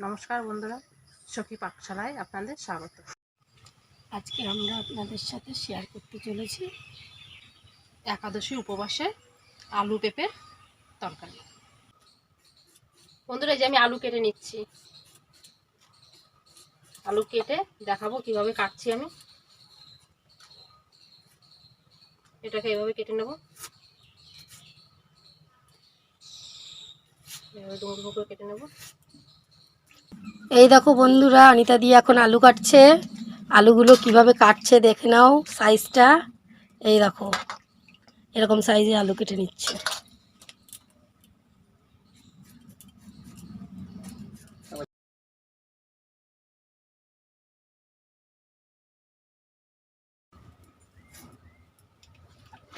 নমস্কার বন্ধুরা, সখী পাকশালায় আপনাদের স্বাগত। আজকে আমরা আপনাদের সাথে শেয়ার করতে চলেছি একাদশী উপবাসে আলু পেঁপের তরকারি। বন্ধুরা, এই যে আমি আলু কেটে নিচ্ছি। আলু কেটে দেখাবো কিভাবে কাটছি আমি। এটাকে এভাবে কেটে নেব, এভাবে ডুমো ডুমো করে কেটে নেব। এই দেখো বন্ধুরা, অনিতা দি এখন আলু কাটছে। আলুগুলো কিভাবে কাটছে দেখে নাও সাইজটা। এই দেখো এরকম সাইজে আলু কেটে নিচ্ছে।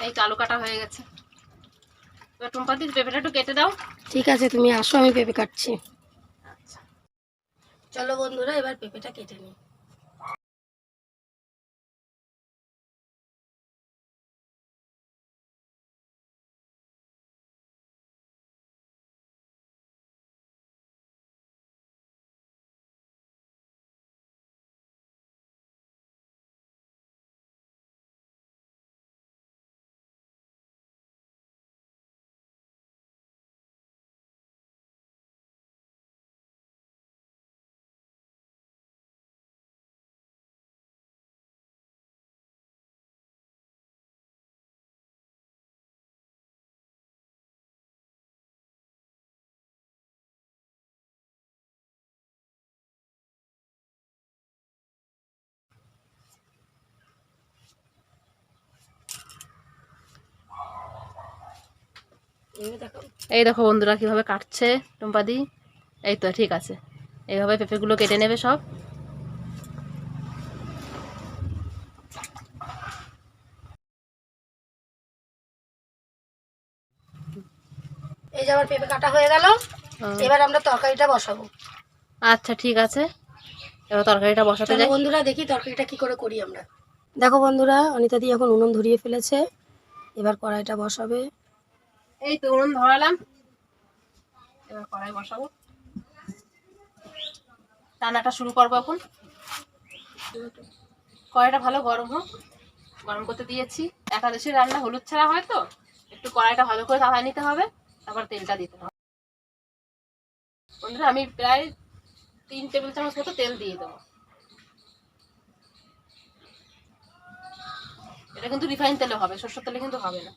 এই তো আলু কাটা হয়ে গেছে। এবার টুম্পাদি পেঁপেটা একটু কেটে দাও। ঠিক আছে, তুমি আসো, আমি পেঁপে কাটছি। আচ্ছা, চলো বন্ধুরা, এবার পেঁপেটা কেটে নিই। এই দেখো বন্ধুরা কিভাবে কাটছে টুম্পাদি। এই তো ঠিক আছে, এইভাবে পেঁপেগুলো কেটে নেবে সব। এই যে আমার পেঁপে কাটা হয়ে গেল। এবার আমরা তরকারিটা বসাবো। আচ্ছা ঠিক আছে, এবার তরকারিটা বসাতে যাই। বন্ধুরা, দেখি তরকারিটা কি করে করি আমরা। দেখো বন্ধুরা, অনিতা দি এখন উনুন ধরিয়ে ফেলেছে। এবার কড়াইটা বসাবে। এই তো উনুন ধরালাম, এবার কড়াই বসাবো। রান্নাটা শুরু করবো এখন। কড়াইটা ভালো গরম হোক, গরম করতে দিয়েছি। একাদশীর রান্না হলুদ ছাড়া হয় তো, একটু কড়াইটা ভালো করে তাওয়ায় নিতে হবে, তারপর তেলটা দিতে হবে। বন্ধুরা, আমি প্রায় 3 টেবিল চামচ মতো তেল দিয়ে দেবো। এটা কিন্তু রিফাইন তেলে হবে, সরষের তেলে কিন্তু হবে না।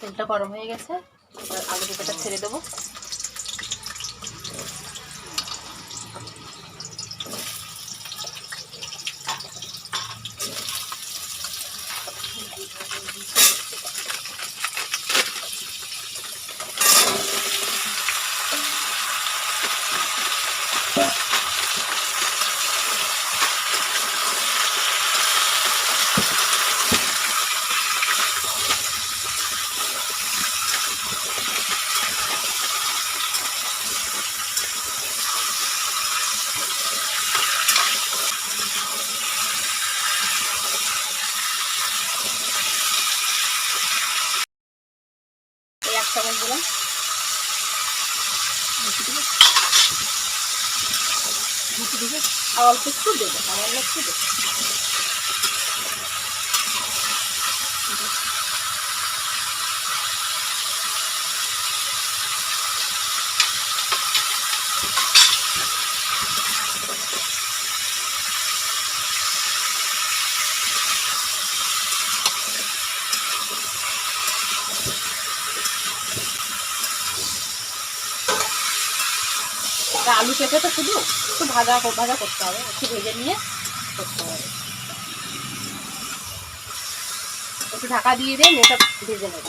তেলটা গরম হয়ে গেছে, এবার আলু পেঁপেটা ছেড়ে দেবো। এই 1 চামচ দিলাম। আর অল্প একটু দেবো, সামান্য একটু দেবো। আলু পেঁপে তো শুধু একটু ভাজা ভাজা করতে হবে, একটু ভেজে নিয়ে করতে হবে। একটু ঢাকা দিয়ে দিয়ে মেয়েটা ভেজে নেব।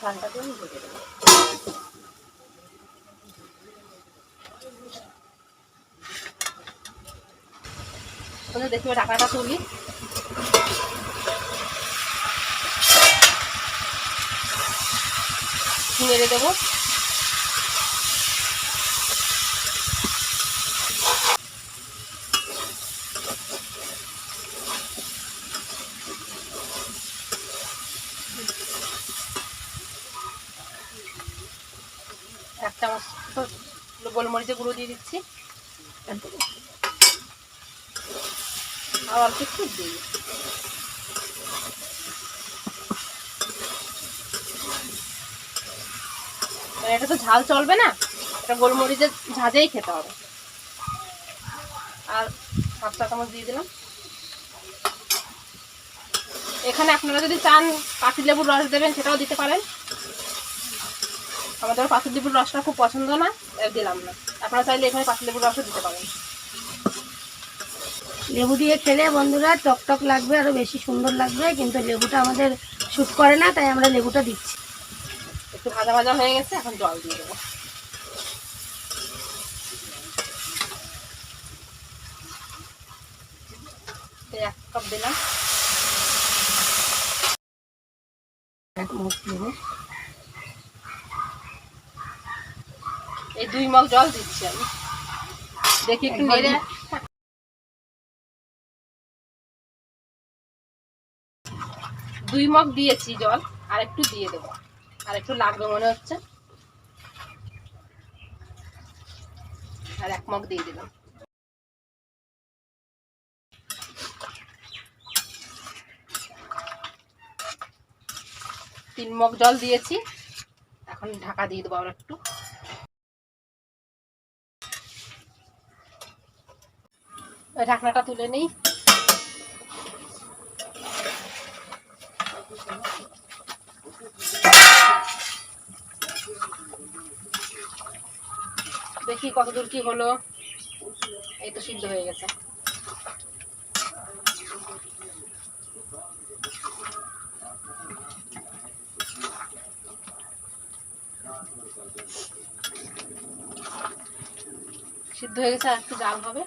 ঠান্ডা করে ভেজে দেবো। দেখি ঢাকাটা তুলি। একটু নেড়ে দেবো। এক চামচ গোলমরিচের গুঁড়ো দিয়ে দিচ্ছি, আর অল্প একটু দিই। এটা তো ঝাল চলবে না, এটা গোলমরিচের ঝাঁঝেই খেতে হবে। আর 7 চা চামচ দিয়ে দিলাম। এখানে আপনারা যদি চান পাতিলেবুর রস দেবেন সেটাও দিতে পারেন। আমাদের পাতিলেবুর রসটা খুব পছন্দ না, দিলাম না। আপনারা চাইলে এখানে পাতিলেবুর রসও দিতে পারেন। লেবু দিয়ে খেলে বন্ধুরা টক লাগবে, আরও বেশি সুন্দর লাগবে, কিন্তু লেবুটা আমাদের শ্যুট করে না, তাই আমরা লেবুটা দিচ্ছি। একটু ভাজা ভাজা হয়ে গেছে, এখন জল দিয়ে দেবো। এই 1 কাপ দিলাম। এই 2 মগ জল দিচ্ছি আমি। দেখি একটু নেড়ে। 2 মগ দিয়েছি জল, আর একটু দিয়ে দেবো, আর একটু লাগবে মনে হচ্ছে। আর 1 মগ দিয়ে দিলাম। তিন মগ জল দিয়েছি, এখন ঢাকা দিয়ে দেবো আবার একটু। ঢাকনাটা তুলে নেই। দেখি কতদূর কি হলো। এই তো সিদ্ধ হয়ে গেছে। সিদ্ধ হয়ে গেছে, আর একটু জাল হবে।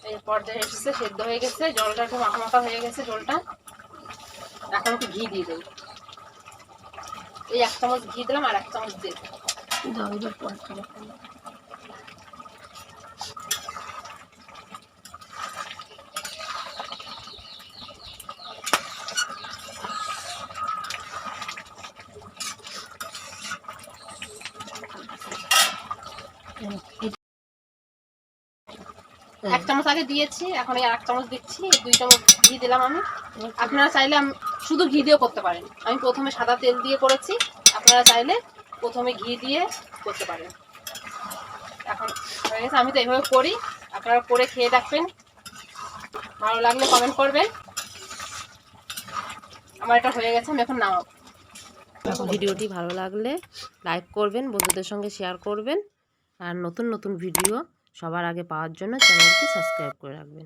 এই পর্যায়ে এসেছে, সেদ্ধ হয়ে গেছে, জলটা একটু মাখা মাখা হয়ে গেছে জলটা। এখন একটু ঘি দিয়ে দেবো। এই 1 চামচ ঘি দিলাম, আর 1 চামচ দিয়ে দেবো। এক চামচ আগে দিয়েছি, এখন এই 1 চামচ দিচ্ছি। 2 চামচ ঘি দিলাম আমি। আপনারা চাইলে শুধু ঘি দিয়েও করতে পারেন। আমি প্রথমে সাদা তেল দিয়ে করেছি, আপনারা চাইলে প্রথমে ঘি দিয়ে করতে পারেন। এখন হয়ে গেছে, আমি তো এইভাবে করি, আপনারা করে খেয়ে দেখবেন। ভালো লাগলে কমেন্ট করবেন। আমার এটা হয়ে গেছে, আমি এখন নামাবো। ভিডিওটি ভালো লাগলে লাইক করবেন, বন্ধুদের সঙ্গে শেয়ার করবেন, আর নতুন নতুন ভিডিও সবার আগে পাওয়ার জন্য চ্যানেলটি সাবস্ক্রাইব করে রাখবেন।